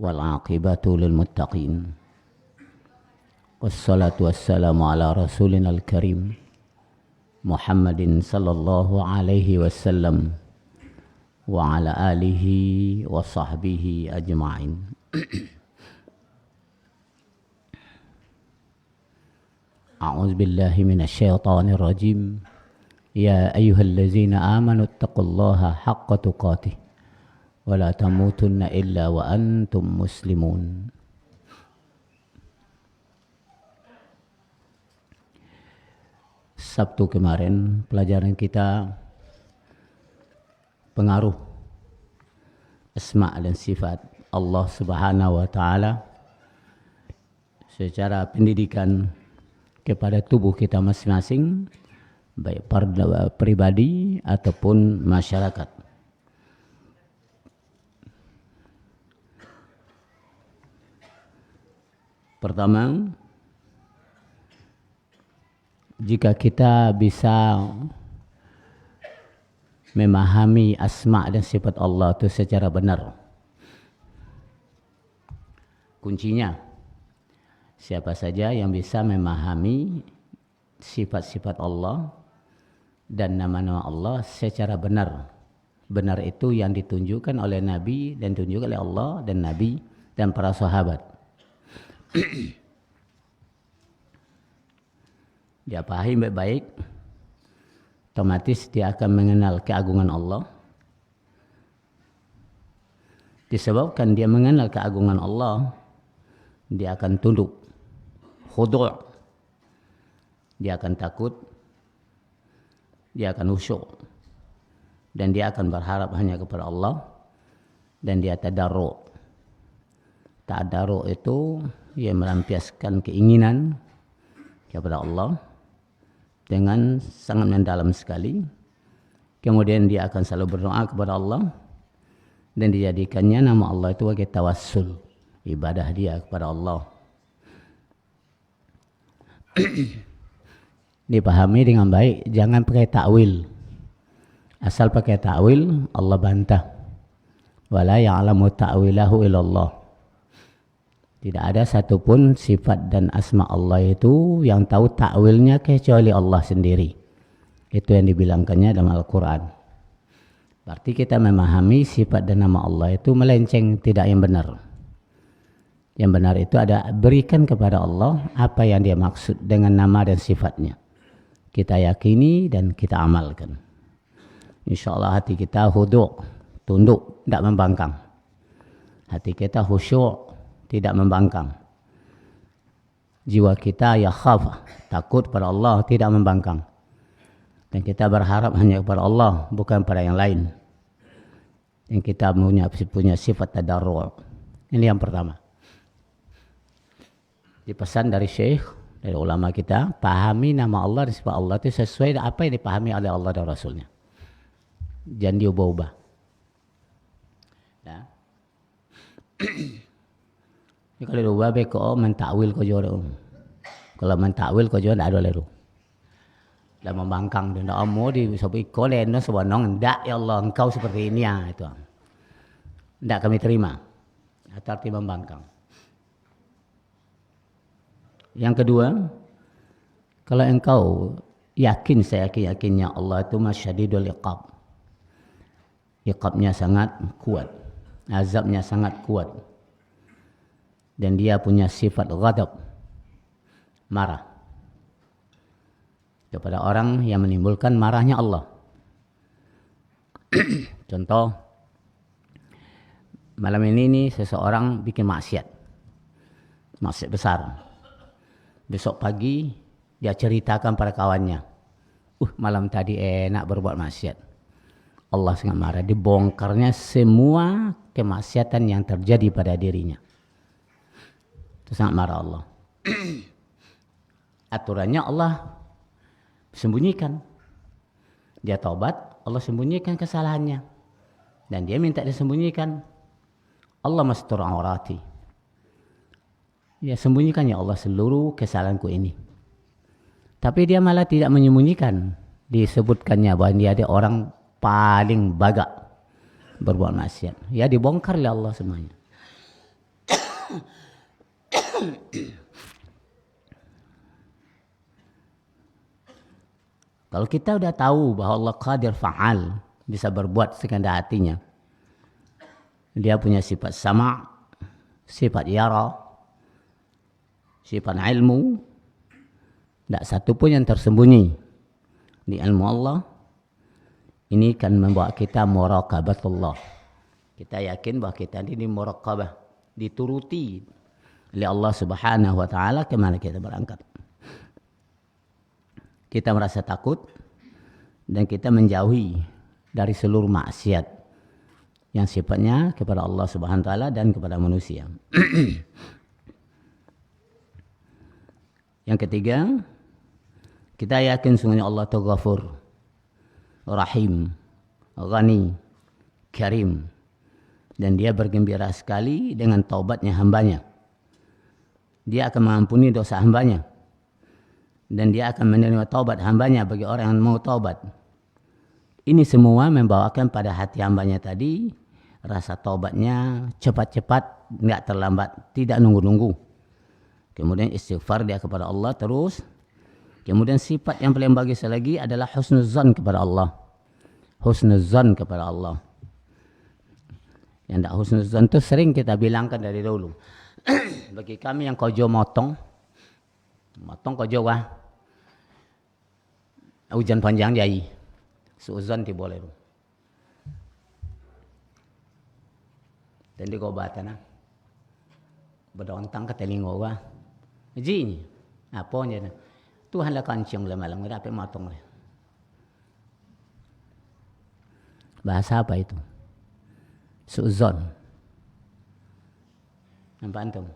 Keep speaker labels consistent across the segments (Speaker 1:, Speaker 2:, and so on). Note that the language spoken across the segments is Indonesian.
Speaker 1: والعاقبة للمتقين والصلاة والسلام على رسولنا الكريم محمد صلى الله عليه وسلم وعلى آله وصحبه أجمعين. أعوذ بالله من الشيطان الرجيم. يا أيها الذين آمنوا اتقوا الله حق تقاته ولا تموتن إلا وأنتم مسلمون. Sabtu kemarin pelajaran kita pengaruh asma dan sifat Allah Subhanahu wa taala secara pendidikan kepada tubuh kita masing-masing, baik pribadi ataupun masyarakat. Pertama, jika kita bisa memahami asma dan sifat Allah itu secara benar, kuncinya siapa saja yang bisa memahami sifat-sifat Allah dan nama-nama Allah secara benar. Benar itu yang ditunjukkan oleh Nabi dan ditunjukkan oleh Allah dan Nabi dan para sahabat. Dia pahami baik-baik, otomatis dia akan mengenal keagungan Allah. Disebabkan dia mengenal keagungan Allah, dia akan tunduk, khudu', dia akan takut, dia akan khusyuk, dan dia akan berharap hanya kepada Allah, dan dia tadarru'. Tadarru' itu ia melampiaskan keinginan kepada Allah dengan sangat mendalam sekali. Kemudian dia akan selalu berdoa kepada Allah dan dijadikannya nama Allah itu sebagai tawassul, ibadah dia kepada Allah. Dipahami dengan baik, jangan pakai takwil. Asal pakai takwil Allah bantah. Wala ya'lamu ta'wilahu illallah. Tidak ada satupun sifat dan asma Allah itu yang tahu takwilnya kecuali Allah sendiri. Itu yang dibilangkannya dalam Al-Quran. Berarti kita memahami sifat dan nama Allah itu melenceng, tidak yang benar. Yang benar itu ada berikan kepada Allah apa yang dia maksud dengan nama dan sifatnya. Kita yakini dan kita amalkan. InsyaAllah hati kita khudu', tunduk, tidak membangkang. Hati kita khusyuk, tidak membangkang. Jiwa kita yakhaf, takut pada Allah, tidak membangkang. Dan kita berharap hanya kepada Allah, bukan pada yang lain. Dan kita punya sifat tadarru'. Ini yang pertama. Dipesan dari syekh, dari ulama kita, pahami nama Allah dan sifat Allah itu sesuai dengan apa yang dipahami oleh Allah dan Rasulnya. Jangan diubah-ubah. Ya. Kalau diubah kau mentakwil kau jual. Kalau mentakwil kau jual tidak ada leru. Dan membangkang dan tidak mau di sebuah kolen dan sebuah nong. Tidak ya Allah engkau seperti ini ya itu. Tidak kami terima. Arti membangkang. Yang kedua, kalau engkau yakin, saya yakinnya Allah itu masyadidul iqab. Iqabnya sangat kuat. Azabnya sangat kuat. Dan dia punya sifat ghadab, marah kepada orang yang menimbulkan marahnya Allah. Contoh, malam ini seseorang bikin maksiat besar. Besok pagi dia ceritakan pada kawannya, malam tadi enak berbuat maksiat. Allah sangat marah, dibongkarnya semua kemaksiatan yang terjadi pada dirinya. Itu sangat marah Allah. Aturannya Allah sembunyikan. Dia taubat, Allah sembunyikan kesalahannya. Dan dia minta disembunyikan. Allah mastur aurati. Ya sembunyikan ya Allah seluruh kesalahanku ini. Tapi dia malah tidak menyembunyikan. Disebutkannya bahwa dia ada orang paling bagak berbuat maksiat. Ya dibongkar oleh Allah semuanya. Kalau kita udah tahu bahwa Allah Qadir Fa'al, bisa berbuat sekehendak hatinya. Dia punya sifat sama', sifat yara, sifat ilmu. Tidak satu pun yang tersembunyi di ilmu Allah. Ini kan membawa kita muraqabatullah. Kita yakin bahwa kita ini muraqabah, dituruti oleh Allah Subhanahu wa taala kemana kita berangkat. Kita merasa takut dan kita menjauhi dari seluruh maksiat yang sifatnya kepada Allah Subhanahu wa taala dan kepada manusia. Yang ketiga, kita yakin sungguhnya Allah itu Ghafur, Rahim, Ghani, Karim, dan dia bergembira sekali dengan taubatnya hambanya. Dia akan mengampuni dosa hambanya, dan dia akan menerima taubat hambanya bagi orang yang mau taubat. Ini semua membawakan pada hati hambanya tadi rasa taubatnya cepat-cepat, tidak terlambat, tidak nunggu-nunggu. Kemudian istighfar dia kepada Allah terus. Kemudian sifat yang paling bagus lagi adalah husnuzan kepada Allah. Husnuzan kepada Allah. Yang tak husnuzan itu sering kita bilangkan dari dulu. Bagi kami yang kojo motong kojo wah. Hujan panjang jai. Suuzan ti boleh tu. Dan di kobatan berdontang ke telingo wah. Ji ni. Apa ni? Tuhan lah kancing lah malam. Tidak apa motong lah. Bahasa apa itu? Suuzon. Nampak antum?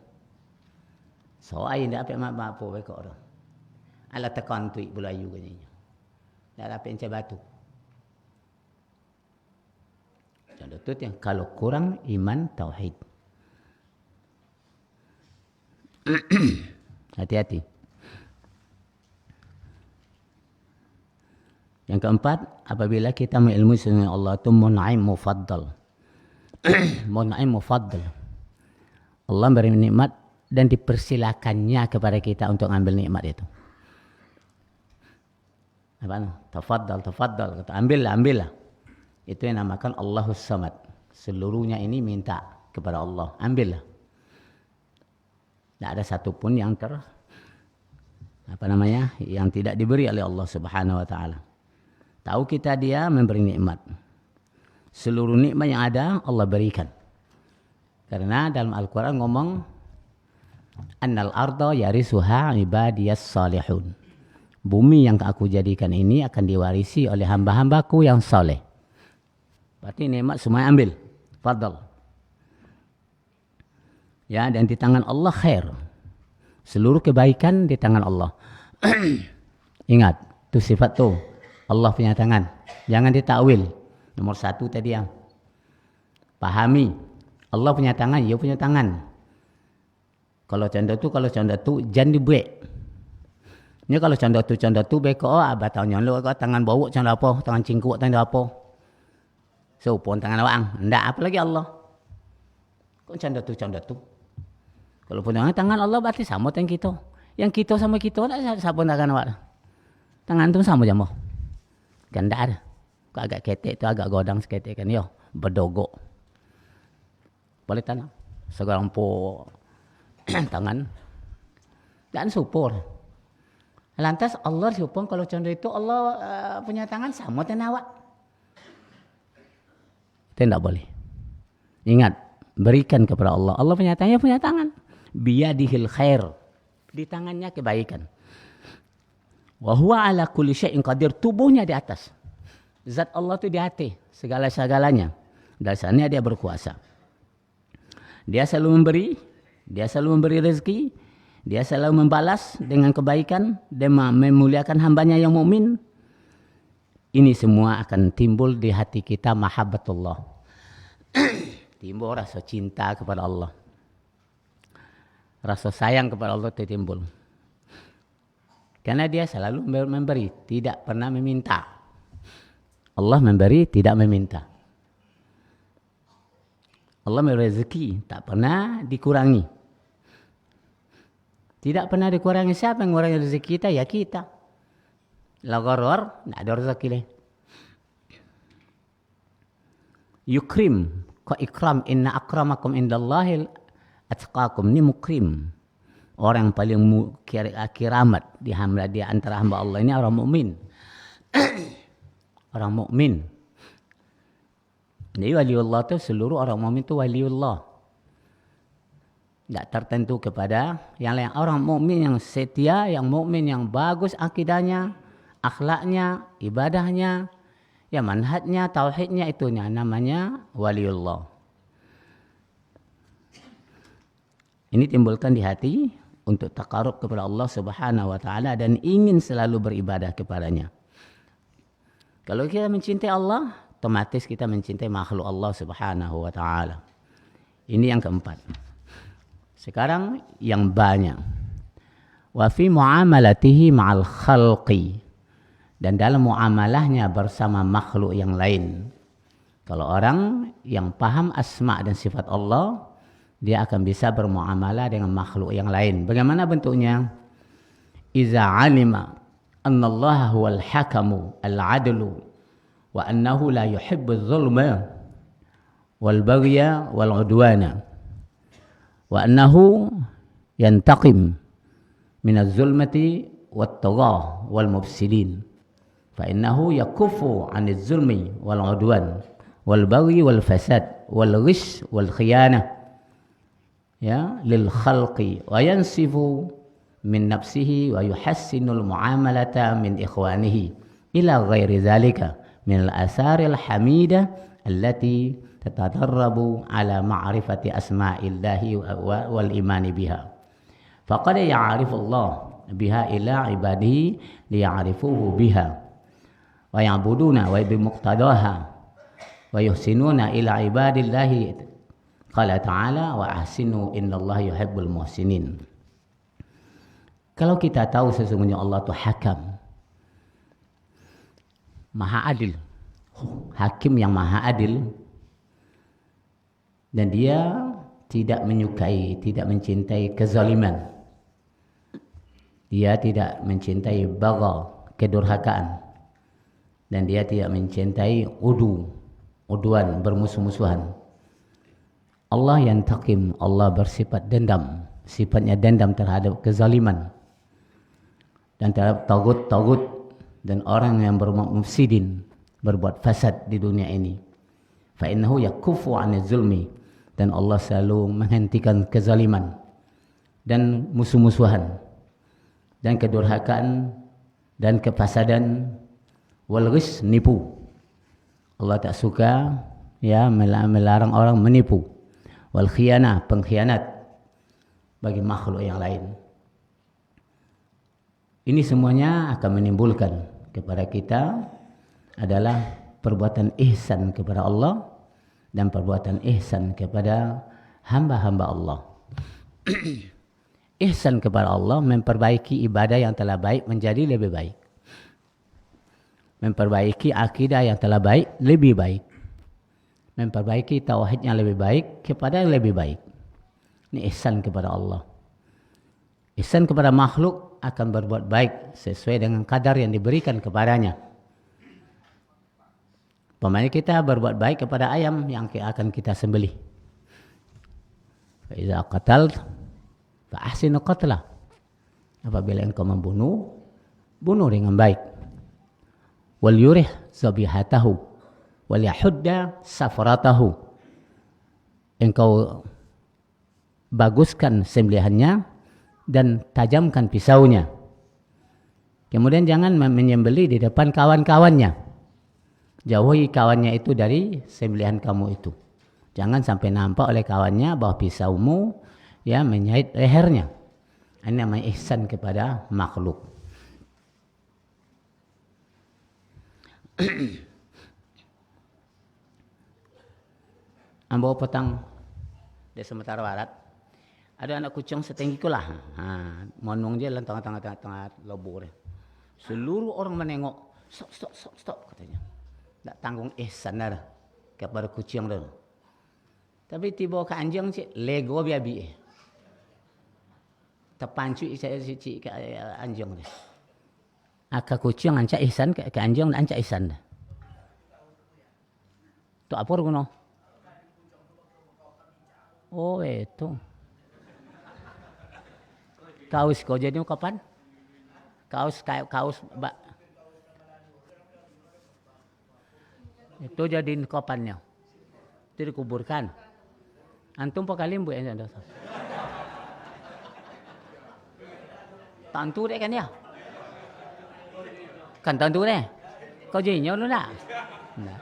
Speaker 1: So ai ndak apa apa baik orang. Ala tekan tu bulayu gini. Ndak apa encah batu. Contoh tu yang kalau kurang iman tauhid. Hati-hati. Yang keempat, apabila kita mengilmui sesungguhnya Allah itu mun'im mufaddal. Mun'im mufaddal. Allah beri nikmat dan dipersilakannya kepada kita untuk ambil nikmat itu. Apa? Tafaddal. Kata ambillah. Itu yang namakan Allahus Samad. Seluruhnya ini minta kepada Allah. Ambillah. Tidak ada satupun yang yang tidak diberi oleh Allah Subhanahu wa taala. Tahu kita dia memberi nikmat. Seluruh nikmat yang ada Allah berikan. Karena dalam Al-Quran ngomong annal arda yarisuha ibadiyas salihun. Bumi yang aku jadikan ini akan diwarisi oleh hamba-hambaku yang saleh. Berarti nikmat semua ambil. Fadal. Ya, dan di tangan Allah khair. Seluruh kebaikan di tangan Allah. Ingat, tu sifat tu. Allah punya tangan. Jangan ditakwil. Nomor satu tadi yang pahami. Allah punya tangan, dia punya tangan. Kalau contoh tu jangan dibuat. Ni kalau contoh tu beko abatanya lu tangan bau contoh apa, tangan cingkuk tangan apa. So pun tangan awang, ndak apa lagi Allah. Kok contoh tu. Kalau punya tangan Allah berarti sama dengan kita. Yang kita sama kita tak sama tangan awak. Tangan tu sama je mo. Ganda ada. Kau agak ketek tu agak godang seketek kan yo, berdogok. Boleh tanam. Sekarang po tangan dan supur. Lantas Allah supur kalau contoh itu Allah punya tangan sama dengan awak. Tidak boleh. Ingat, berikan kepada Allah. Allah punya tangan. Biyadihil khair. Di tangannya kebaikan. Wa huwa ala kulli syai'in qadir. Tubuhnya di atas. Zat Allah itu di hati. Segala-segalanya. Dasarnya dia berkuasa. Dia selalu memberi rezeki. Dia selalu membalas dengan kebaikan. Dia memuliakan hambanya yang mukmin. Ini semua akan timbul di hati kita mahabbatullah. Timbul rasa cinta kepada Allah. Rasa sayang kepada Allah itu timbul. Karena dia selalu memberi, tidak pernah meminta. Allah memberi, tidak meminta. Allah memberi rezeki, tak pernah dikurangi. Tidak pernah dikurangi. Siapa yang mengurangi rezeki kita? Ya kita. La gharor, tidak ada rezeki leh. Yukrim, ko ikram, inna akramakum indallahil atqakum. Ini mukrim. Orang yang paling kiramat di antara hamba Allah ini orang mukmin. Orang mukmin. Jadi waliullah itu seluruh orang mukmin itu waliullah. Tidak tertentu kepada yang lain. Orang mukmin yang setia, yang mukmin yang bagus akidahnya, akhlaknya, ibadahnya, ya manhajnya, tauhidnya, itunya namanya waliullah. Ini timbulkan di hati untuk takarub kepada Allah Subhanahu wa taala dan ingin selalu beribadah kepadanya. Kalau kita mencintai Allah, otomatis kita mencintai makhluk Allah Subhanahu wa taala. Ini yang keempat. Sekarang yang banyak. Wa fi muamalatihi ma'al khalqi. Dan dalam muamalahnya bersama makhluk yang lain. Kalau orang yang paham asma dan sifat Allah, dia akan bisa bermuamalah dengan makhluk yang lain. Bagaimana bentuknya? Iza alima anna Allah huwal hakamu al-adlu wa annahu la yuhibbu adh-dhulma wal baghya wal 'udwana wa annahu yantaqim min adh-dhulmati wat tagha wal mufsidin fa innahu yakuffu 'anil zulmi wal 'udwan wal baghi wal fasad wal ghish wal khiyanah ya lil khalqi wa yansifu min nafsihi wa yuhassinul muamalata min ikhwanihi ila ghairi zalika min al-asaril hamidah allati tatadarrabu ala ma'rifati asma'illahi wal imani biha faqad ya'rifu Allah biha ila ibadihi liya'rifuhu biha wa ya'buduna wa bimuqtadaha wa yuhsinuna ila ibadillahi qala ta'ala wa ahsinu innallaha yuhibbul muhsinin. Kalau kita tahu sesungguhnya Allah itu hakam, maha adil, hakim yang maha adil, dan dia tidak menyukai, tidak mencintai kezaliman, dia tidak mencintai bagha, kedurhakaan, dan dia tidak mencintai uduan, bermusuh-musuhan. Allah yang takim, Allah bersifat dendam, sifatnya dendam terhadap kezaliman dan terhadap tagut dan orang yang bermufsidin, berbuat fasad di dunia ini. Fa innahu yakuffu 'anil zulmi, dan Allah selalu menghentikan kezaliman dan musuh-musuhan dan kedurhakaan dan kefasadan wal ghish, nipu. Allah tak suka ya melarang orang menipu. Wal khiyanah, pengkhianat bagi makhluk yang lain. Ini semuanya akan menimbulkan kepada kita adalah perbuatan ihsan kepada Allah dan perbuatan ihsan kepada hamba-hamba Allah. Ihsan kepada Allah memperbaiki ibadah yang telah baik menjadi lebih baik. Memperbaiki akidah yang telah baik lebih baik. Memperbaiki tauhidnya lebih baik kepada yang lebih baik. Ini ihsan kepada Allah. Ihsan kepada makhluk akan berbuat baik sesuai dengan kadar yang diberikan kepadanya. Umpamanya kita berbuat baik kepada ayam yang akan kita sembelih. Fa iza qatalt fa ahsinu qatlah. Apabila engkau membunuh, bunuh dengan baik. Wal yurih zabihatahu wal yahudda safaratahu. Engkau baguskan sembelihannya dan tajamkan pisaunya. Kemudian jangan menyembelih di depan kawan-kawannya. Jauhi kawannya itu dari sembelihan kamu itu. Jangan sampai nampak oleh kawannya bahwa pisaumu ya menyait lehernya. Ini namanya ihsan kepada makhluk. Ambo petang di Sumatera Barat ada anak kucing setinggi kulah, monong dia dalam tengah lubur. Seluruh orang menengok, stop katanya. Tak tanggung ihsan dah kepada kucing dah. Tapi tiba ke anjing cik lego biabi. terpancu cik ke anjing dia. Aka kucing ancak ihsan ke anjing ancak ihsan dah. Tu apa runo? Oh itu. Kaus kau jadi kapan? Kaus itu jadiin kapannya. Itu dikuburkan. Antum pakalim bu yang dosa. Tantu deh kan ya? Kan tantu deh. Kau jadinya lu nak? Nah.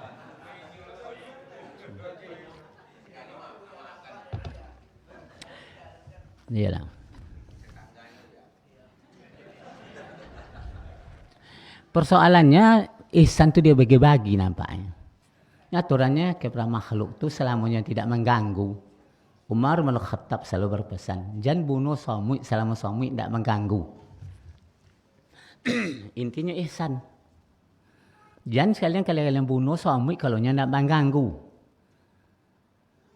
Speaker 1: Iyalah. Persoalannya ihsan itu dia bagi-bagi nampaknya. Aturannya kepada makhluk itu selamanya tidak mengganggu. Umar bin Khattab selalu berpesan, jangan bunuh suami selama suami tidak mengganggu. Intinya ihsan. Jangan sekalian kalian bunuh suami kalau nya tidak mengganggu.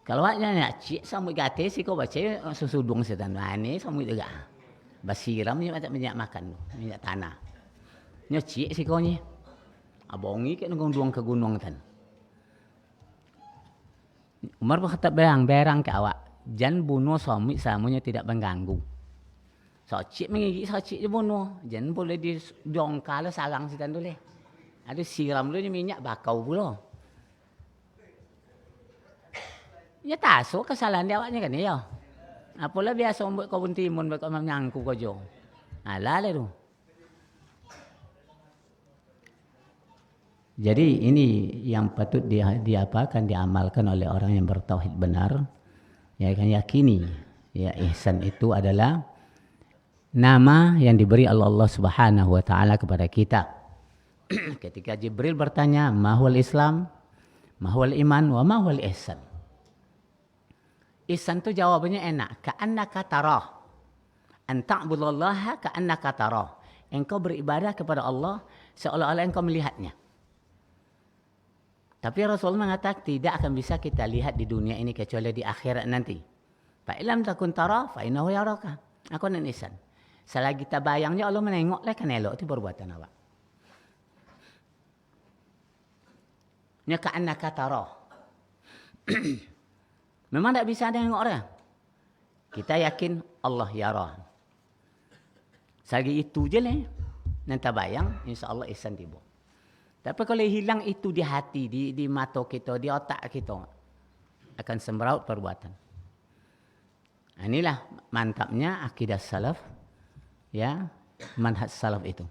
Speaker 1: Kalau awaknya nak cik suami gate sih kau baca susudung setan mana suami juga. Basiram ni macam minyak makan, minyak tanah. Nya cik sih kau ni. Abongi ke nunggu ke gunung tan. Umar berkata berang ke awak, jangan bunuh suami selamanya tidak mengganggu. So cik mengigit so cik dibunuh, jangan boleh dijongkal sarang sitan dulu. Ada siram dulu minyak bakau pula. Ya tasuk kesalahan dia awaknya kan ya. Apalah biasa buat kebun timun buat kau menyangku kau jo. Alah le tu. Jadi ini yang patut diamalkan oleh orang yang bertauhid benar. Ya kan yakini ya ihsan itu adalah nama yang diberi Allah Subhanahu wa taala kepada kita. Ketika Jibril bertanya, "Mahwal Islam? Mahwal iman? Wa mahwal ihsan?" Ihsan itu jawabannya enak. Ka'annaka tarah. An ta'budallaha ka'annaka tarah. Engkau beribadah kepada Allah seolah-olah engkau melihatnya. Tapi Rasul mengatakan tidak akan bisa kita lihat di dunia ini kecuali di akhirat nanti. Fa ilam takun tara fa innahu yaraka. Aku nan ihsan. Selagi kita bayangnya Allah menengok lah kan elok itu perbuatan awak. Nya ka'annaka tarah. Memang tak bisa tengok orang. Kita yakin Allah yara. Selagi itu je lah. Nanti bayang insya-Allah ihsan tiba. Tapi kalau hilang itu di hati, di mata kita, di otak kita, akan sembraut perbuatan. Inilah mantapnya akidah salaf, ya, manhaj salaf itu.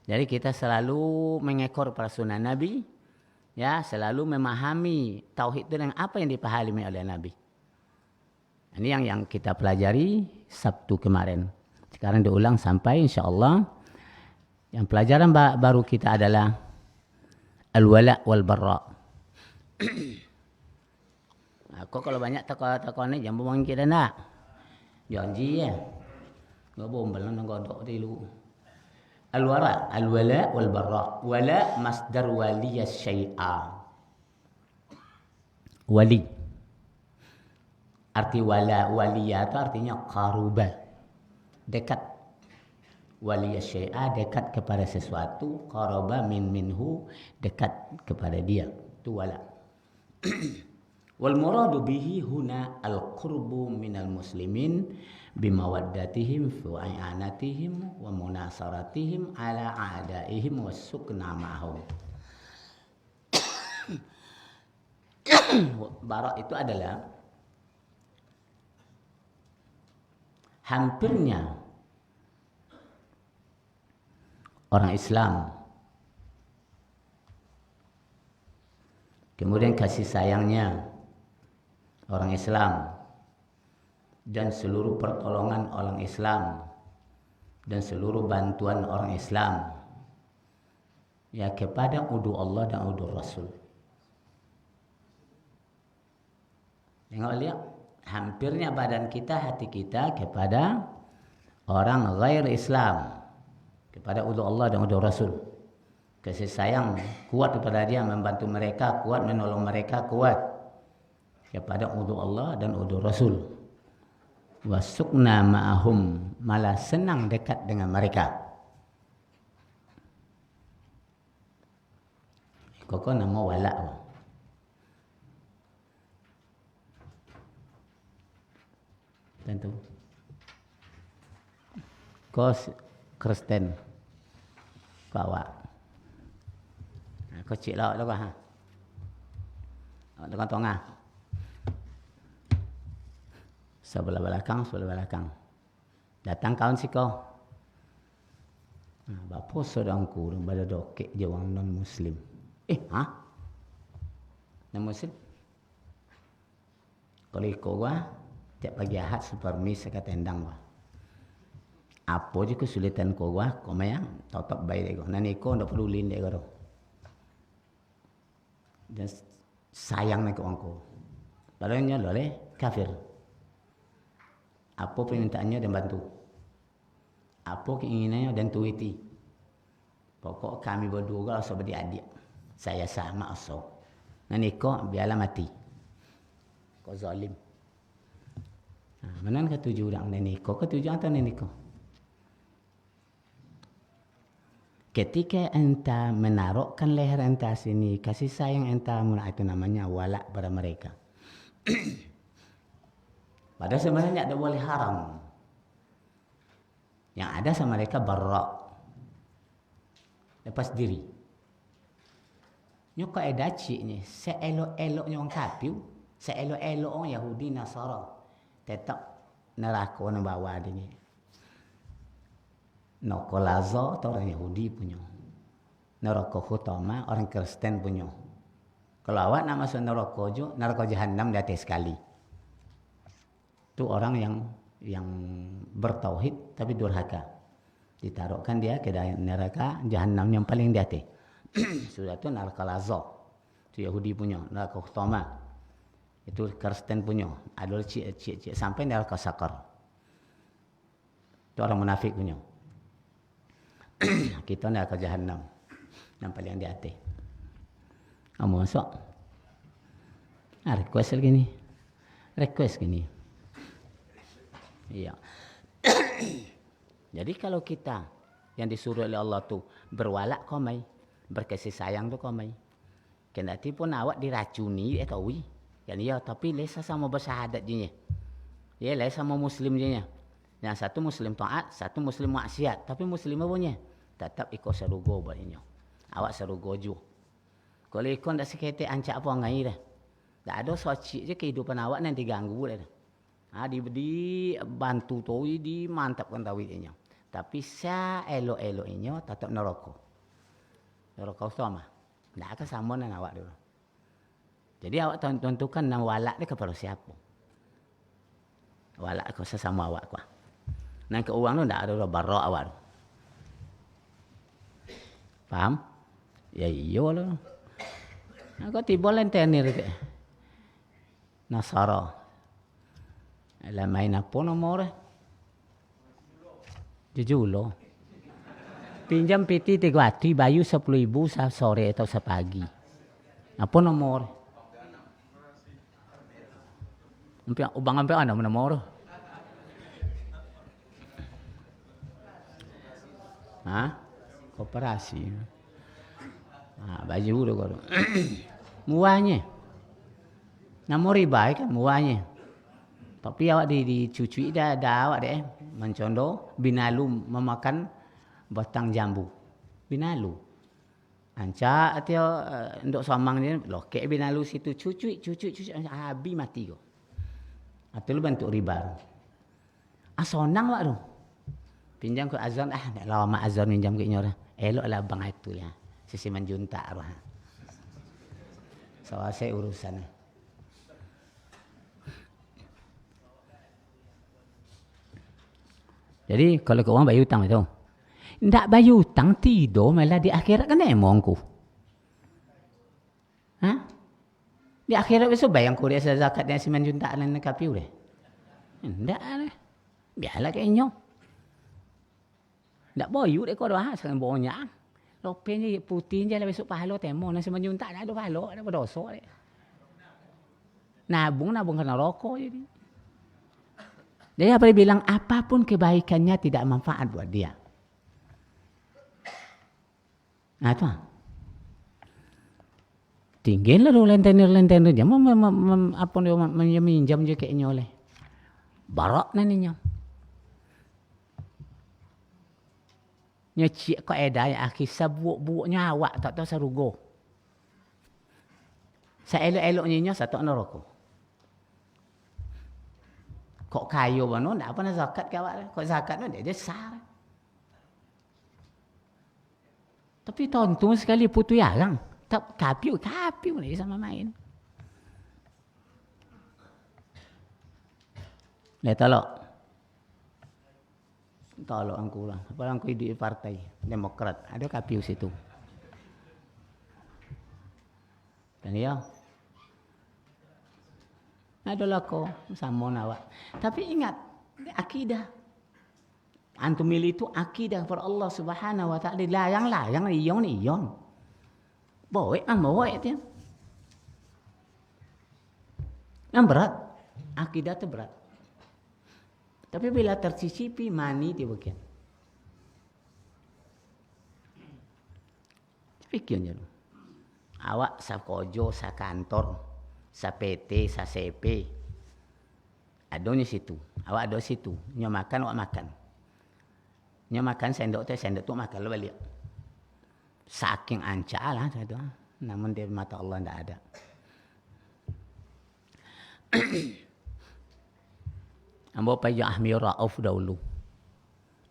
Speaker 1: Jadi kita selalu mengekor para sunnah Nabi, ya, selalu memahami tauhid itu dengan apa yang dipahami oleh Nabi. Ini yang kita pelajari Sabtu kemarin. Sekarang diulang sampai insya-Allah. Yang pelajaran baru kita adalah al-wala wal barra. Aku kalau banyak takut ni jangan buang kita nak. Janji ya. Enggak bombal nang godok dulu. Al-wala wal barra. Wala masdar waliyas syai'a. Wali. Arti waliya itu artinya qaruba. Dekat. Waliyas syai'a dekat kepada sesuatu, qaraba minhu dekat kepada dia. Itu wala. Wal muradu bihi huna al qurbu minal muslimin bimawaddatihim fi i'anatihim wa munasaratihim ala a'daihim was sukna ma'hum. Barak itu adalah hampirnya orang Islam, kemudian kasih sayangnya orang Islam dan seluruh pertolongan orang Islam dan seluruh bantuan orang Islam ya kepada udu Allah dan udu Rasul. Tengok lihat, hampirnya badan kita, hati kita kepada orang ghair Islam, kepada udu Allah dan udu Rasul. Kasih sayang kuat kepada dia, membantu mereka kuat, menolong mereka kuat kepada udu Allah dan udu Rasul. Wasukna ma'ahum, malah senang dekat dengan mereka. Koko nama wala. Tentu. Kau Kristen. Kau awak. Kau cik lawak tu kau ha. Dengan tengah. Sebelah belakang. Datang kawan si kau. Bapa saudangku pada dokek je orang non-Muslim. Non-Muslim? Kalau ikut gua, tiap pagi Ahad supermi sekat tendang gua. Apa je kesulitan kau gua, kau mayang, tetap baik dia. Nani kau ndak perlu lin dia kau. Dan sayang nak orang kau. Balanya loleh kafir. Apa permintaannya dan bantu. Apa keinginannya dan tuiti. Pokok kami berdua seperti adik. Saya sama asal. Nani kau biarlah mati. Kau zalim. Mana ketujuh orang nani kau? Ketujuh atau nani kau? Ketika enta menaruhkan leher enta sini, kasih sayang enta mulai itu namanya wala pada mereka. Padahal sebenarnya ada boleh haram. Yang ada sama mereka barra. Lepas diri. Nyo kaedah cik ni, seelok-eloknya orang kafir, seelok-elok orang Yahudi Nasara, tetap neraka nak bawa dia ni. Neraka Lazar tu orang Yahudi punya. Neraka Khutama orang Kristen punya. Kalau awak nak masuk neraka je, neraka Jahannam di atas sekali. Itu orang yang bertauhid tapi durhaka. Ditaruhkan dia ke neraka Jahannam yang paling di atas. Sudah tu neraka Lazar. Itu Yahudi punya, neraka Khutama. Itu Kristen punya. Ada cik sampai neraka Sakar. Itu orang munafik punya. Kita nak ke Jahannam yang paling di atas. Kamu masuk? Request lagi ni. Request gini. Iya. Jadi kalau kita yang disuruh oleh Allah tu berwalak komai, berkasih sayang tu komai. Kendati pun awak diracuni, tahu. Kan ya, tapi lesa sama bersyahadat je nya. Ya, lesa sama muslim je nya. Yang satu muslim taat, satu muslim maksiat, tapi muslim punya tetap ikut serugo baliknya. Awak serugo ju. Kalau ikut tak sekete ancak apa ngai dah. Tak ada soci je kehidupan awak nanti ganggu dah. Di bantu tu di mantapkan tauhidnya. Tapi sa elok-eloknya tetap neraka. Neraka sama. Tak akan sama dengan awak dulu. Jadi awak tentukan nama walak ni kepada siapa. Walak kau sesama awak kau. Nang keuangan tu tak ada barak awak. Faham? Ya iya lah. Kau tiba lentenir ke. Nasara. Alah main apa nama orang? Jujulo. Pinjam PT 3 hati bayu 10.000 sore atau sepagi. Apa nama orang? Ubang ampe ana nama orang? Koperasi. Baju tu kau. Muanya. Nama riba kan muanya. Tapi awak dicucui dah awak deh. Mencondo binalu memakan batang jambu. Binalu. Anca atau ndok somang dia lokek binalu situ cucui habis mati kau. Atau lu bentuk riba. Sonang awak tu. Pinjam ke azan dah lama azan pinjam ke nyorah. Eloklah bang itu ya. Sisi menjunta roh. Soal saya urusan. Jadi kalau kau orang bayar hutang itu. Tak bayar hutang tidur malah di akhirat kan emongku. Di akhirat besok bayang kau dia zakat dan si menjunta dan kapiu deh. Tak lah. Biarlah kayaknya. Tak boyu dek kau dah sangat banyak. Lopenya putih je lah besok pahala temo nasi menjuntak dah ada pahala ada berdosa dek. Nabung kena rokok jadi. Jadi apa dia bilang? Apapun kebaikannya tidak manfaat buat dia. Nah itu. Tinggal lah lenten-lenten dia apa dia minjam je kayaknya oleh. Barak naninya. Nyecik kau edai akhi sabuk-buknya awak tak tahu sarugo. Saya elok-eloknya satu neraka. Kok kayu bano ndak apa nak zakat ke awak. Kok zakat tu dia sar. Tapi tonton sekali putu yarang. Tak kapiu ni sama main. Lihat tolok angku lah. Apa angku di partai Demokrat. Ada kapiu situ. Dan ya. Adalah kau sama nawak. Tapi ingat, akidah. Antum milih itu akidah kepada Allah Subhanahu wa taala. Layang iyon. Boleh dia. Yang berat. Akidah itu berat. Tapi bila tercicipi mani dia bagian. Fikirnya dulu. Awak sa kojo, sa kantor, sa PT, sa CP. Adonya situ. Awak ada situ. Nyo makan, awak makan. Nyo makan sendok tu makan lo balik. Saking anca lah saya doa. Namun di mata Allah tidak ada. Ambo payah ahmi rauf dahulu.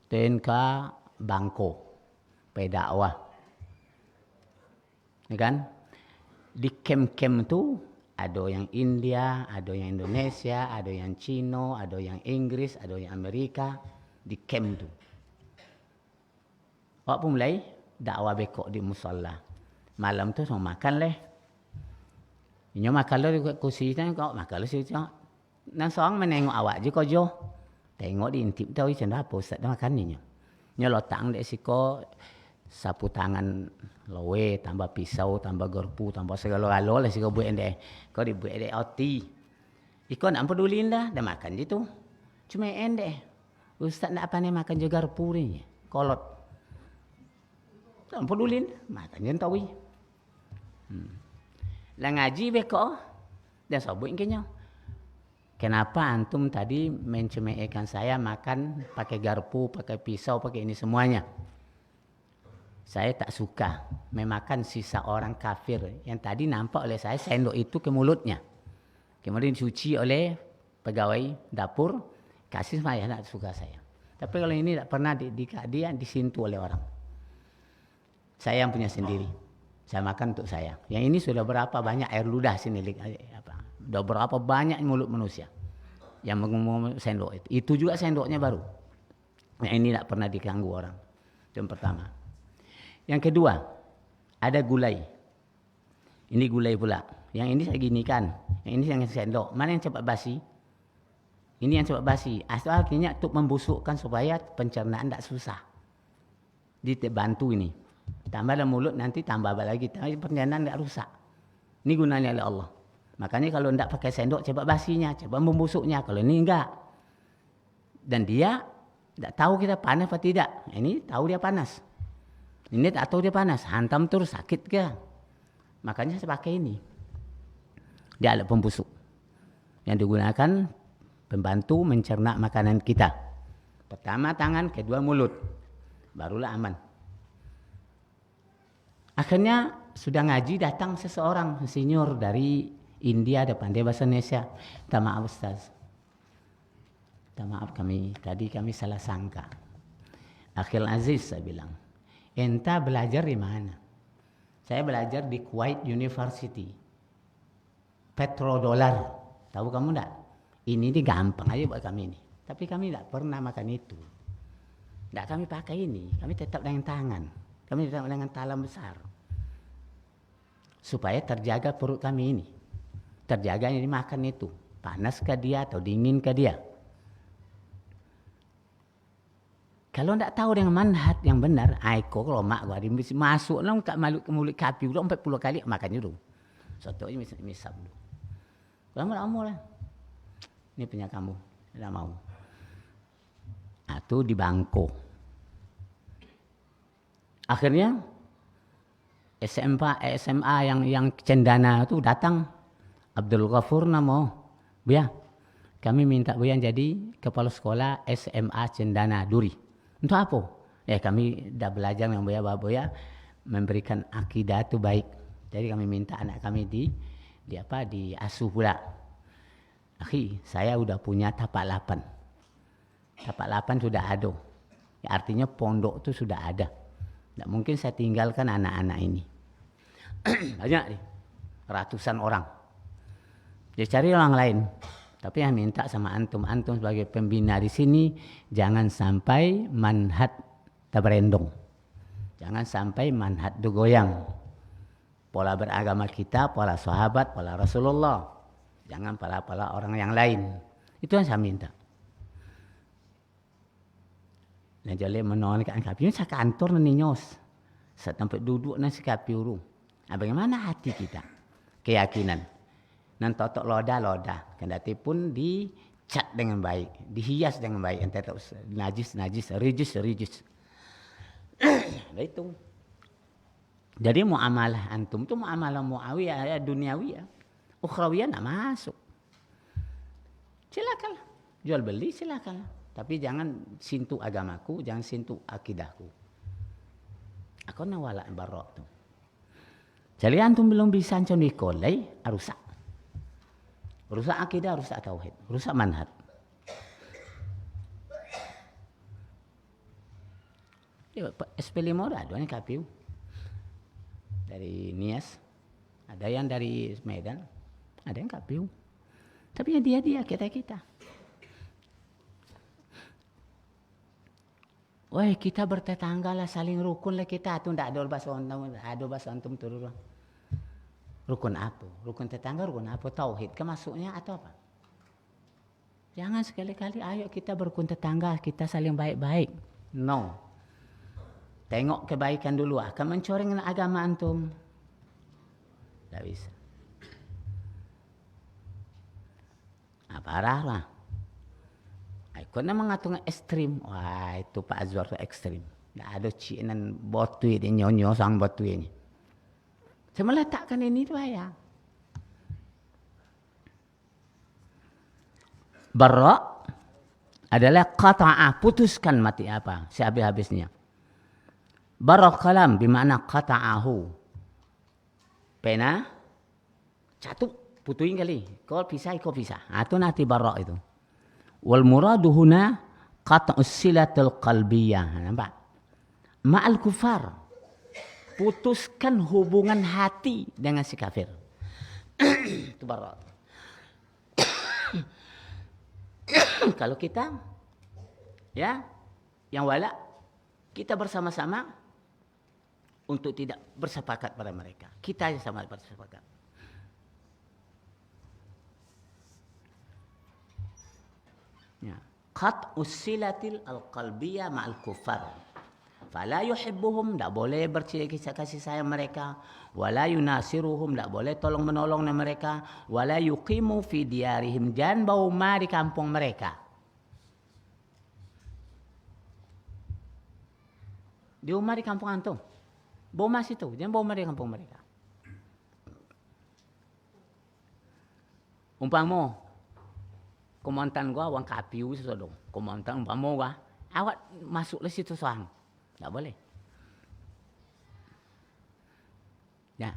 Speaker 1: Tenka bangko. Pai dakwah. Ya kan? Di kem-kem tu ada yang India, ada yang Indonesia, ada yang Cina, ada yang Inggris, ada yang Amerika di kem tu. Awak pun mulai dakwah bekok di musalla. Malam tu sama makan leh. Inyo makan leh di kursi tu kau makan leh situ. Nang seorang menengok awak je kau jo. Tengok di intip tahu macam apa ustaz dah makan ni. Nyo lotang dek siko sapu tangan lowe tambah pisau tambah garpu tambah segala-gala lah siko buat endek. Kau dibuat endek oti. Iko nak pedulin dah makan je tu. Cuma endek. Ustaz nak apa ni makan je garpu ni. Kolot. Tak pedulin makan je tahu. Lah ngaji bekok dah sabut kenya. Kenapa antum tadi mencemekan saya makan pakai garpu, pakai pisau, pakai ini semuanya? Saya tak suka memakan sisa orang kafir yang tadi nampak oleh saya sendok itu ke mulutnya. Kemudian dicuci oleh pegawai dapur, kasih saya tak suka saya. Tapi kalau ini tak pernah dia disentuh oleh orang. Saya yang punya sendiri. Saya makan untuk saya. Yang ini sudah berapa banyak air ludah sini. Sudah berapa banyak mulut manusia yang mengumum sendok itu. Itu juga sendoknya baru. Yang ini tak pernah diganggu orang. Itu yang pertama. Yang kedua, ada gulai. Ini gulai pula. Yang ini saya ginikan. Yang ini yang sendok. Mana yang cepat basi? Ini yang cepat basi. Asalnya untuk membusukkan supaya pencernaan tak susah. Dibantu ini. Tambah dalam mulut nanti tambah lagi. Pencernaan tak rusak. Ini gunanya oleh Allah. Makanya kalau tidak pakai sendok cepat basinya, cepat membusuknya. Kalau ini enggak. Dan dia tidak tahu kita panas atau tidak. Ini tahu dia panas. Ini tak tahu dia panas. Hantam terus sakit ke. Makanya saya pakai ini. Dia alat pembusuk. Yang digunakan pembantu mencerna makanan kita. Pertama tangan, kedua mulut. Barulah aman. Akhirnya sudah ngaji datang seseorang senior dari India depan dia bahasa Indonesia. Minta maaf Ustaz. Minta maaf tadi kami salah sangka. Akhil Aziz saya bilang. Enta belajar di mana? Saya belajar di Kuwait University. Petrodolar. Tahu kamu enggak? Ini gampang aja buat kami ini. Tapi kami tidak pernah makan itu. Tidak kami pakai ini. Kami tetap dengan tangan. Kami tetap dengan talam besar. Supaya terjaga perut kami ini. Terjaga yang dimakan itu. Panas ke dia atau dingin ke dia. Kalau tidak tahu dengan manhaj yang benar, aiko kalau mak gua masuk lah ke mulut kapi udah 40 kali makan dulu. Satu aja misap dulu. Kamu tak mau lah. Ini punya kamu, tidak mau. Itu di Bangko. Akhirnya SMA yang Cendana itu datang. Abdul Ghafur namo. Buya, kami minta Buya jadi kepala sekolah SMA Cendana Duri. Untuk apa? Kami dah belajar dengan Buya memberikan akidah itu baik. Jadi kami minta anak kami diasuh pula. Akhi, saya udah punya tapak 8. Tapak 8 sudah ada. Ya, artinya pondok itu sudah ada. Tidak mungkin saya tinggalkan anak-anak ini. Banyak nih, ratusan orang. Dia cari orang lain. Tapi yang minta sama antum sebagai pembina di sini, jangan sampai manhaj tabrendong. Jangan sampai manhaj goyang. Pola beragama kita, pola sahabat, pola Rasulullah. Jangan pola orang yang lain. Itu yang saya minta. Dan jadi menolakkan kapi. Ini saya kantor nanti nyos. Saya tempat duduk nanti kapi urung. Bagaimana hati kita? Keyakinan. Nan totok loda. Kendati pun dicat dengan baik. Dihias dengan baik. Entah najis, rijis. Nah itu. Jadi muamalah antum itu muamalah muawiyah, duniawiyah. Ukhrawiyah nak masuk. Silakan. Jual beli silakan. Tapi jangan sentuh agamaku, jangan sentuh akidahku. Aku nak wala barok tu. Jadi antum belum bisa ancon dikolai, rusak. Rusak akidah, rusak tauhid, rusak manhaj. SP5 ada yang KPU. Dari Nias, ada yang dari Medan, ada yang KPU. Tapi ya dia kita. Wah, kita bertetangga lah, saling rukun lah kita. Itu tidak ada bahasa antum turun. Rukun apa? Rukun tetangga, rukun apa? Tauhid kemasuknya atau apa? Jangan sekali-kali ayo kita berukun tetangga, kita saling baik-baik. No. Tengok kebaikan dulu, akan mencoreng agama antum. Tak bisa. Parah lah. Kena mengatur ekstrim. Wah, itu Pak Azwar itu ekstrim. Tak ada cinan botui dia nyonyo sang botui ini. Saya meletakkan ini tu ya. Barra adalah qata'a, putuskan mati apa, sehabis-habisnya. Barra kalam bermakna qata'ahu. Pena catuk, putuin kali. Kau pisah. Itu nanti barra itu. Wal muradu huna qat'us silatul qalbiyah. Nampak? Ma'al kufar. Putuskan hubungan hati dengan si kafir. Itu barat. Kalau kita ya yang wala, kita bersama-sama untuk tidak bersepakat pada mereka. Kita yang sama bersepakat. Ya. Qat'us silatil al-qalbiyah ma'al kufar. Fala yuhibbuhum, tak boleh kasih sayang mereka. Wala yunasiruhum, tak boleh tolong menolong mereka. Wala yuqimu fi diyarihim, jangan bawa di kampung mereka. Di rumah di kampung antum. Bawa situ, jangan bawa di kampung mereka. Umpama komandan gua wang kapiu sesodong. Komandan umpama gua, awak masuk le situ soang. Tak boleh. Ya.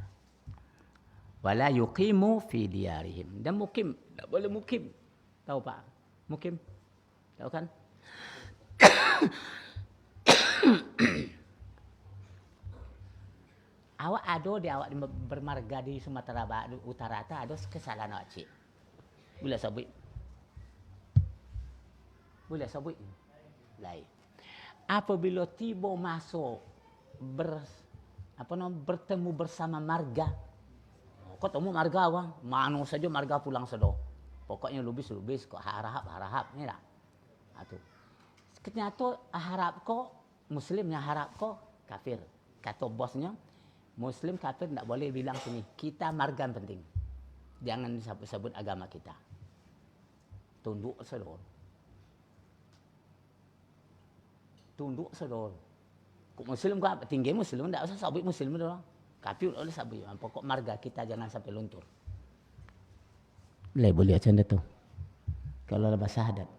Speaker 1: Wala yuqimu fi diyarihim. Dan mukim, tak boleh mukim. Tahu Pak? Mukim. Tahu kan? Awak ada di awak bermarga di Sumatera Utara ada kesalahan awak cik. Boleh sabut. Lain. Apabila tiba masuk bertemu bersama marga. Kau temu marga awang, mana saja marga pulang sedo. Pokoknya lubis kok harap ni lah. Atu. Ternyata harap kau muslimnya harap kau kafir. Kata bosnya muslim kafir tidak boleh bilang sini. Kita marga penting. Jangan disebut agama kita. Tunduk sedo. tunduk saudara. Kok Muslim kok tinggi Muslim, tidak usah sabit Muslim doang. Kafir oleh sabit. Pokok marga kita jangan sampai luntur. Boleh aja tu. Kalau lepas syahadat.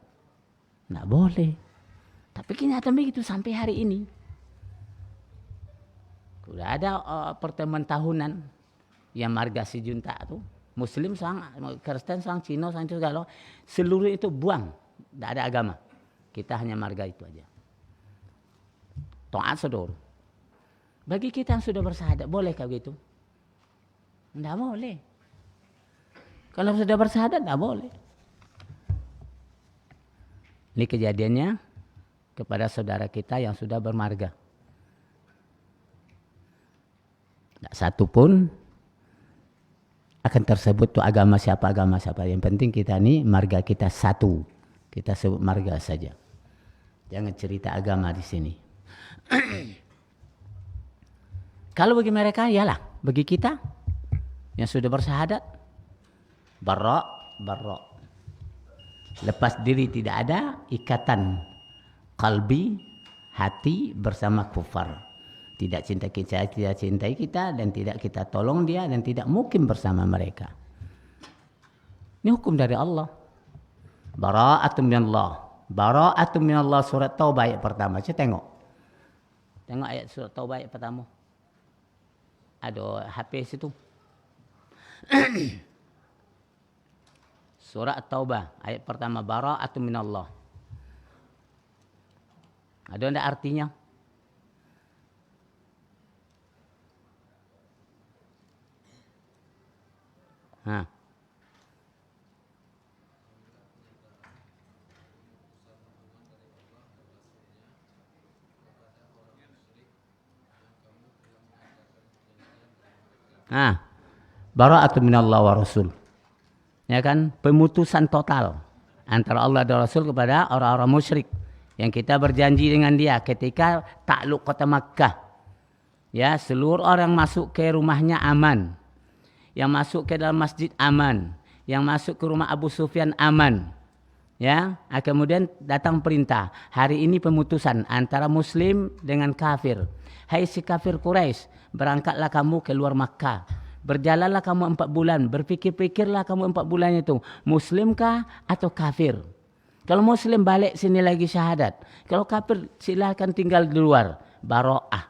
Speaker 1: Tidak boleh. Tapi kenyataan begitu sampai hari ini. Sudah ada pertemuan tahunan yang marga si junta tu. Muslim sang, Kristen sang, Cina sang itu segala. Seluruh itu buang. Tidak ada agama. Kita hanya marga itu aja. Taat saudara. Bagi kita yang sudah bersyahadat, bolehkah begitu? Tidak boleh. Kalau sudah bersyahadat, tidak boleh. Ini kejadiannya kepada saudara kita yang sudah bermarga. Tidak satu pun akan tersebut tuh agama siapa. Yang penting kita ini marga kita satu. Kita sebut marga saja. Jangan cerita agama di sini. Kalau bagi mereka, yalah. Bagi kita yang sudah bersyahadat, bara. Lepas diri tidak ada ikatan kalbi, hati bersama kufar. Tidak cintai kita dan tidak kita tolong dia dan tidak mungkin bersama mereka. Ini hukum dari Allah. Bara'atun minallah. Bara'atun minallah surat Taubah ayat pertama. Saya tengok. Tengok ayat surat Taubah ayat pertama. Ada HP situ. Surat Taubah ayat pertama. Bara'atun minallah. Ada enggak artinya? Bara'atun minallah wa rasul. Ya kan? Pemutusan total antara Allah dan Rasul kepada orang-orang musyrik yang kita berjanji dengan dia ketika takluk kota Makkah. Ya, seluruh orang masuk ke rumahnya aman. Yang masuk ke dalam masjid aman. Yang masuk ke rumah Abu Sufyan aman. Ya, kemudian datang perintah. Hari ini pemutusan antara muslim dengan kafir. Hai si kafir Quraisy, berangkatlah kamu keluar Makkah. Berjalanlah kamu 4 bulan. Berpikir-pikirlah kamu 4 bulan itu. Muslimkah atau kafir? Kalau muslim balik sini lagi syahadat. Kalau kafir silakan tinggal di luar. Bara'ah.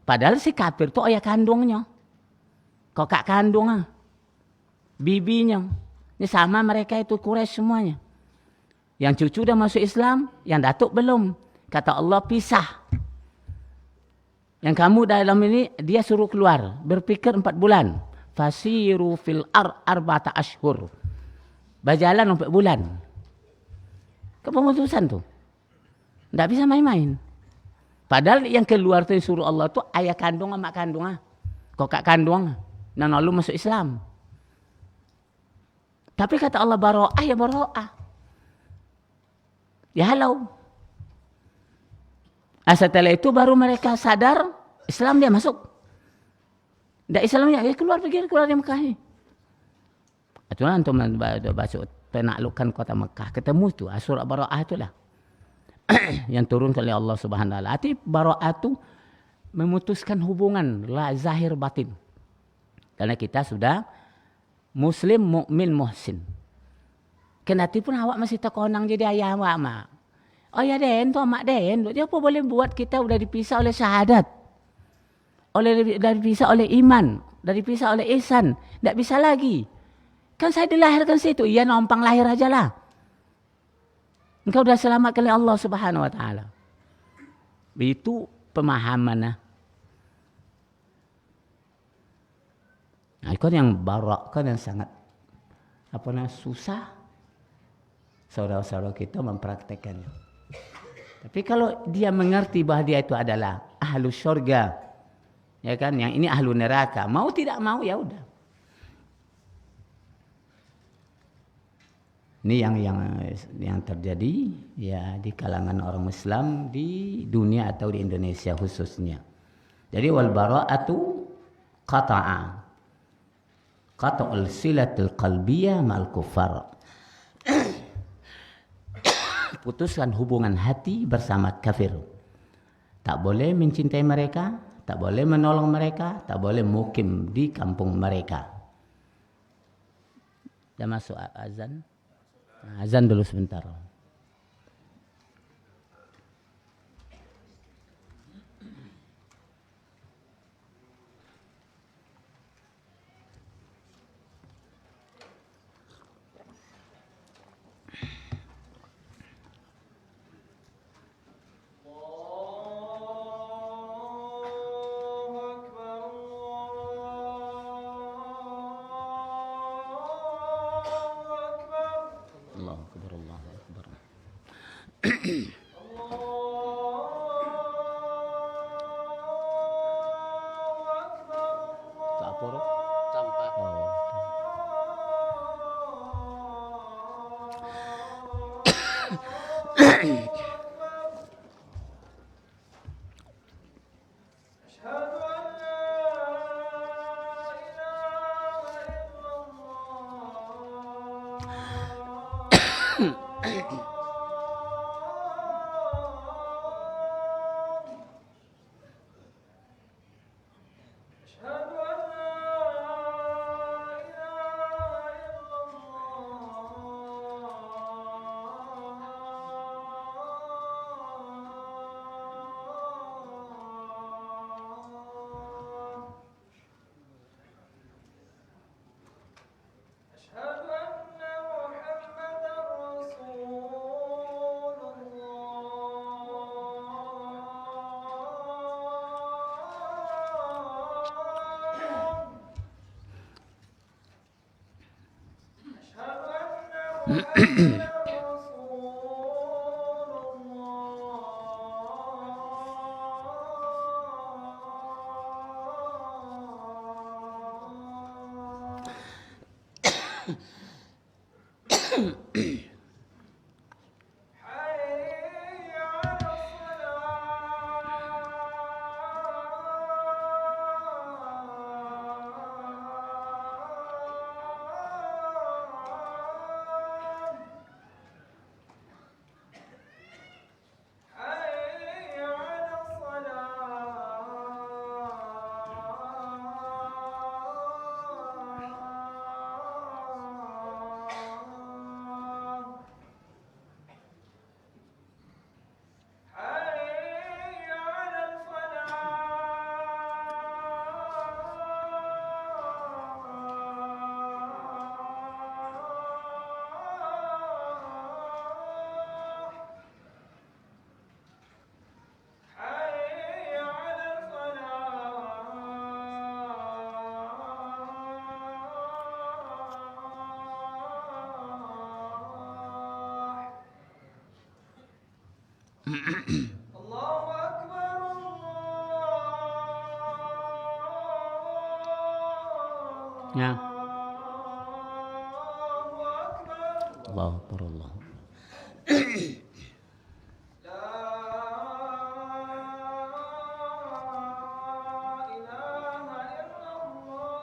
Speaker 1: Padahal si kafir itu ayah kandungnya. Kakak kandung. Bibinya. Ini sama mereka itu Quraisy semuanya. Yang cucu dah masuk Islam. Yang datuk belum. Kata Allah pisah. Yang kamu dalam ini dia suruh keluar. Berpikir 4 bulan. Fasiru fil arba'ata ashhur. Berjalan 4 bulan. Kepemutusan tuh. Tidak bisa main-main. Padahal yang keluar tuh suruh Allah tuh ayah kandung sama mak kandung. Kakak kandung. Dan lalu masuk Islam. Tapi kata Allah bara'ah ya bara'ah. Ya halau. Setelah itu baru mereka sadar Islam dia masuk. Tidak Islamnya dia keluar dari Mekah ini. Itulah untuk baca penaklukan kota Mekah. Ketemu tu surah Bara'ah itulah. Yang turun oleh Allah Subhanahu wa taala. Arti Bara'ah itu memutuskan hubungan la zahir batin. Karena kita sudah muslim mukmin muhsin. Kenapa pun awak masih terkonang jadi ayah awak mak. Oh ya Den, tu mak Den. Dia apa boleh buat kita sudah dipisah oleh syahadat. Dari dipisah oleh iman. Dari dipisah oleh ihsan. Tak bisa lagi. Kan saya dilahirkan situ. Iya numpang lahir aja lah. Engkau sudah selamatkan oleh Allah Subhanahu wa taala. Itu pemahaman. Nah, itu yang barak kan yang sangat susah saudara-saudara kita mempraktekannya. Tapi kalau dia mengerti bahwa dia itu adalah ahlu syurga, ya kan, yang ini ahlu neraka, mau tidak mau ya udah. Ini yang terjadi ya di kalangan orang Islam di dunia atau di Indonesia khususnya. Jadi wal bara'atu qata'ul silatul qalbiyah ma'al kufar. putuskan hubungan hati bersama kafir. Tak boleh mencintai mereka, tak boleh menolong mereka, tak boleh mukim di kampung mereka. Dah masuk azan? Azan dulu sebentar.
Speaker 2: Allahu Akbar,
Speaker 1: Ya.
Speaker 2: Allahu Akbar.
Speaker 1: Allahu Akbar, Allah.
Speaker 2: La ilaha illallah.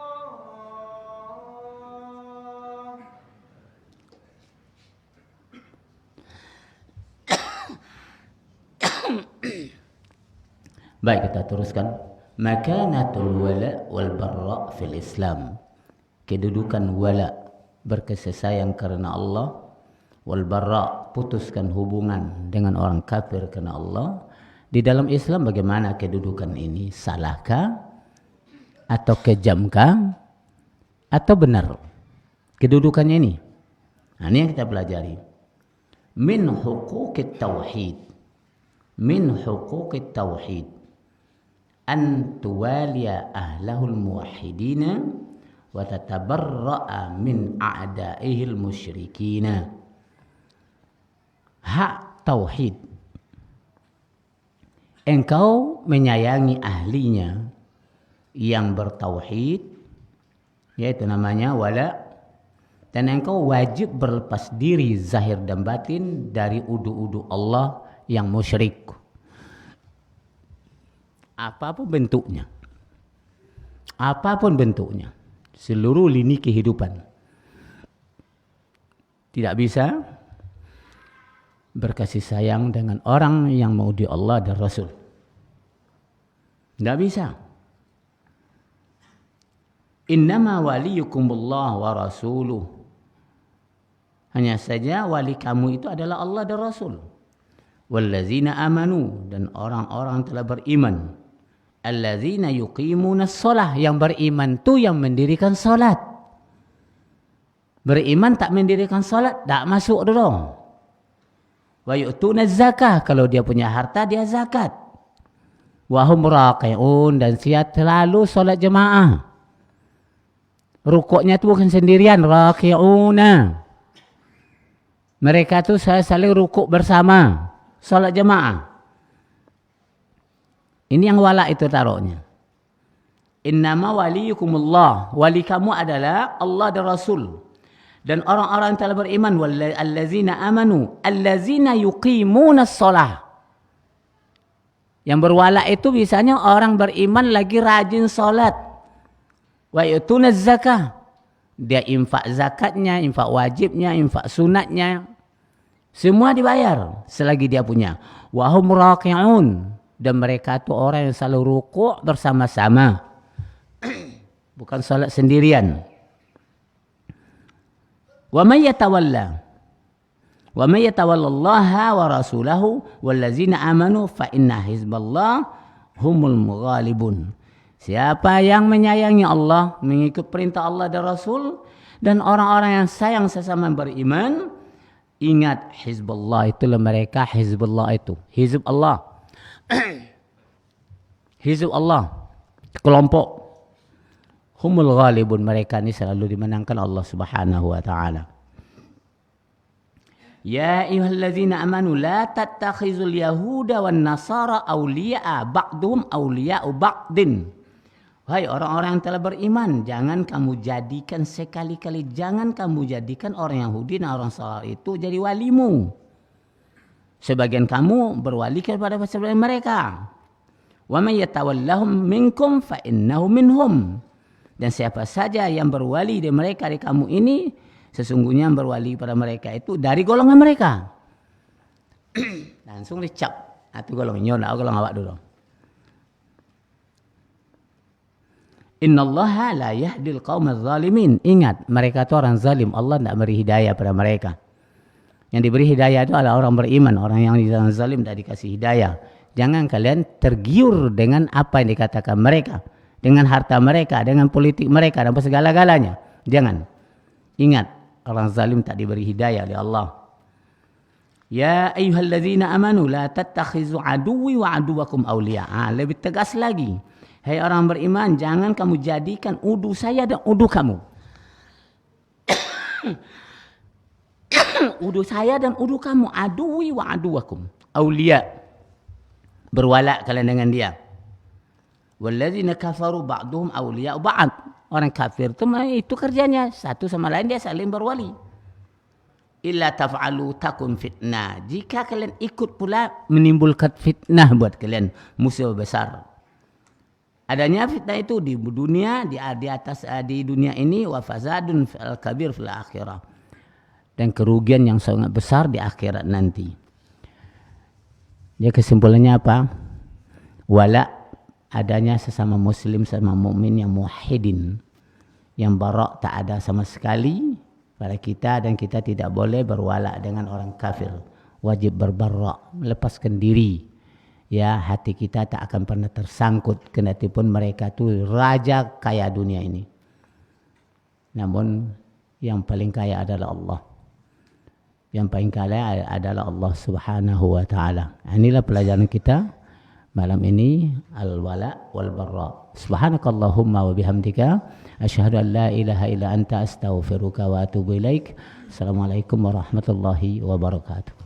Speaker 1: Baik, kita teruskan. Makanatul wala wal barra fil Islam. Kedudukan wala, berkasih sayang karena Allah, wal barra, putuskan hubungan dengan orang kafir karena Allah. Di dalam Islam bagaimana kedudukan ini? Salahkah? Atau kejamkah? Atau benar? Kedudukannya ini. Nah, ini yang kita pelajari. Min huquqit tauhid. Min huquqit tauhid. An tuwaliya ahlahul muwahhidina wa tatabarra'a min a'daihil musyrikina. Hak tauhid. Engkau menyayangi ahlinya yang bertauhid, yaitu namanya wala, dan engkau wajib berlepas diri zahir dan batin dari udu-udu Allah yang musyrik. Apapun bentuknya. Apapun bentuknya. Seluruh lini kehidupan. Tidak bisa berkasih sayang dengan orang yang mengudi Allah dan Rasul. Tidak bisa. Innama waliyukumullah wa rasuluh. Hanya saja wali kamu itu adalah Allah dan Rasul. Wallazina amanu, dan orang-orang telah beriman. Allazina yuqimunas shalah, yang beriman tu yang mendirikan salat. Beriman tak mendirikan salat, tak masuk dulu. Wa yu'tunaz zakah, kalau dia punya harta dia zakat. Wa hum raqi'un, dan dia selalu salat jemaah. Rukuknya tu bukan sendirian, raqi'una. Mereka tu saling rukuk bersama, salat jemaah. Ini yang wala itu taruhnya. Innama waliyukumullah, wali kamu adalah Allah dan Rasul. Dan orang-orang yang telah beriman, allazina amanu, allazina yuqimunas shalah. Yang berwala itu biasanya orang beriman lagi rajin salat. Wa yu'tunaz zakah. Dia infak zakatnya, infak wajibnya, infak sunatnya. Semua dibayar selagi dia punya. Wa hum raqi'un. Dan mereka itu orang yang selalu rukuk bersama-sama. Bukan salat sendirian. Wa may yatawalla. Wa may yatawallallaha wa rasulahu wallazina amanu fa inna hizballah humul ghalibun. Siapa yang menyayangi Allah, mengikut perintah Allah dan Rasul, dan orang-orang yang sayang sesama beriman, ingat hizballah, itulah mereka, hizballah itu. Hizb Allah. Hizb Allah, kelompok. Humul ghalibun, mereka ini selalu dimenangkan Allah Subhanahu wa taala. Ya ayyuhallazina amanu la tattakhizul yahuda wan nasara awliya'a ba'dhum awliya'u ba'din. Hai orang-orang yang telah beriman, jangan kamu jadikan sekali-kali, jangan kamu jadikan orang Yahudi dan orang Nasara itu jadi walimu. Sebagian kamu berwali kepada sebagian mereka. Wa may yatawallahum minkum fa innahu minhum. Dan siapa saja yang berwali dari mereka, dari kamu ini, sesungguhnya yang berwali pada mereka itu dari golongan mereka. Langsung dicap. Itu golongan nyonya, golongan awak dulu. Innallaha la yahdil qaumaz zalimin. Ingat, mereka itu orang zalim. Allah tidak beri hidayah pada mereka. Yang diberi hidayah itu adalah orang beriman. Orang yang zalim tidak dikasih hidayah. Jangan kalian tergiur dengan apa yang dikatakan mereka. Dengan harta mereka, dengan politik mereka, dan segala-galanya. Jangan. Ingat, orang zalim tak diberi hidayah oleh Allah. Ya ayyuhallazina amanu la tattakhizu aduwwi wa aduwakum awliya. Lebih tegas lagi. Hai orang beriman, jangan kamu jadikan udu saya dan udu kamu. Udu saya dan udu kamu. Aduwi wa aduwakum. Awliya. Berwala kalian dengan dia. Walladzina kafaru ba'duhum awliya ba'd. Orang kafir itu kerjanya. Satu sama lain dia saling berwali. Illa taf'alu takun fitnah. Jika kalian ikut pula menimbulkan fitnah buat kalian. Musuh besar. Adanya fitnah itu di dunia, di dunia ini, wa fasadun fil kabir fil akhirah. Dan kerugian yang sangat besar di akhirat nanti. Dia kesimpulannya apa? Wala, adanya sesama muslim, sesama mukmin yang muwahhidin, yang barak, tak ada sama sekali pada kita, dan kita tidak boleh berwala dengan orang kafir. Wajib berbarak, melepaskan diri. Ya, hati kita tak akan pernah tersangkut, kendatipun mereka tu raja kaya dunia ini. Namun yang paling kaya adalah Allah. Yang paling kaya adalah Allah Subhanahu wa taala. Inilah pelajaran kita malam ini, al-wala wal barra. Subhanakallahumma wa bihamdika asyhadu an la ilaha illa anta astaghfiruka wa atubu ilaik. Assalamualaikum warahmatullahi wabarakatuh.